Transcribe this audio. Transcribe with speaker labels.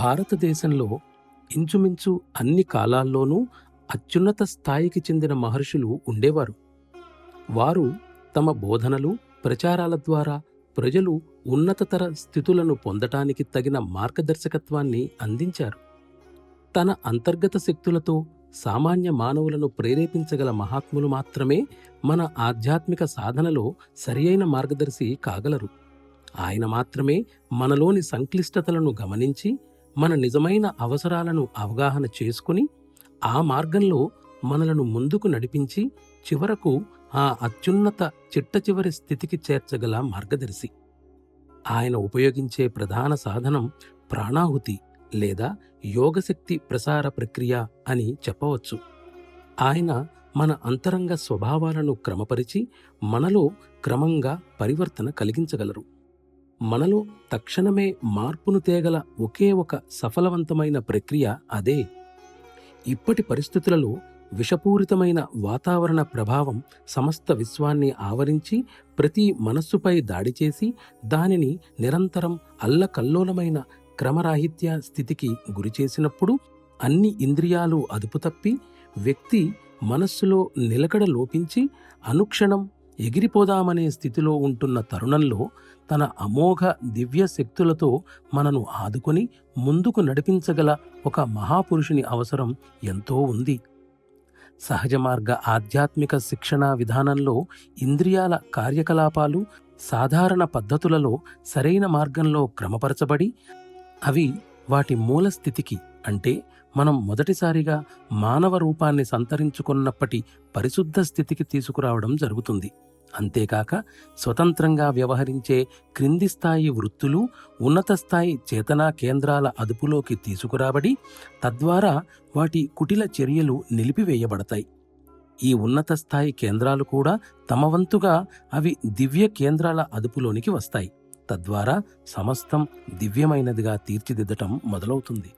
Speaker 1: భారతదేశంలో ఇంచుమించు అన్ని కాలాల్లోనూ అత్యున్నత స్థాయికి చెందిన మహర్షులు ఉండేవారు. వారు తమ బోధనలు, ప్రచారాల ద్వారా ప్రజలు ఉన్నతతర స్థితులను పొందటానికి తగిన మార్గదర్శకత్వాన్ని అందించారు. తన అంతర్గత శక్తులతో సామాన్య మానవులను ప్రేరేపించగల మహాత్ములు మాత్రమే మన ఆధ్యాత్మిక సాధనలో సరియైన మార్గదర్శి కాగలరు. ఆయన మాత్రమే మనలోని సంక్లిష్టతలను గమనించి మన నిజమైన అవసరాలను అవగాహన చేసుకుని ఆ మార్గంలో మనలను ముందుకు నడిపించి చివరకు ఆ అత్యున్నత చిట్టచివరి స్థితికి చేర్చగల మార్గదర్శి. ఆయన ఉపయోగించే ప్రధాన సాధనం ప్రాణాహుతి లేదా యోగశక్తి ప్రసార ప్రక్రియ అని చెప్పవచ్చు. ఆయన మన అంతరంగ స్వభావాలను క్రమపరిచి మనలో క్రమంగా పరివర్తన కలిగించగలరు. మనలో తక్షణమే మార్పును తేగల ఒకే ఒక సఫలవంతమైన ప్రక్రియ అదే. ఇప్పటి పరిస్థితులలో విషపూరితమైన వాతావరణ ప్రభావం సమస్త విశ్వాన్ని ఆవరించి ప్రతి మనస్సుపై దాడి చేసి దానిని నిరంతరం అల్లకల్లోలమైన క్రమరాహిత్య స్థితికి గురిచేసినప్పుడు అన్ని ఇంద్రియాలు అదుపుతప్పి వ్యక్తి మనస్సులో నిలకడ లోపించి అనుక్షణం ఎగిరిపోదామనే స్థితిలో ఉంటున్న తరుణంలో తన అమోఘ దివ్య శక్తులతో మనను ఆదుకొని ముందుకు నడిపించగల ఒక మహాపురుషుని అవసరం ఎంతో ఉంది. సహజ మార్గ ఆధ్యాత్మిక శిక్షణా విధానంలో ఇంద్రియాల కార్యకలాపాలు సాధారణ పద్ధతులలో సరైన మార్గంలో క్రమపరచబడి అవి వాటి మూల స్థితికి, అంటే మనం మొదటిసారిగా మానవ రూపాన్ని సంతరించుకున్నప్పటి పరిశుద్ధ స్థితికి తీసుకురావడం జరుగుతుంది. అంతేకాక స్వతంత్రంగా వ్యవహరించే క్రింది స్థాయి వృత్తులు ఉన్నత స్థాయి చేతనా కేంద్రాల అదుపులోకి తీసుకురాబడి తద్వారా వాటి కుటిల చర్యలు నిలిపివేయబడతాయి. ఈ ఉన్నత స్థాయి కేంద్రాలు కూడా తమ వంతుగా అవి దివ్య కేంద్రాల అదుపులోనికి వస్తాయి. తద్వారా సమస్తం దివ్యమైనదిగా తీర్చిదిద్దటం మొదలవుతుంది.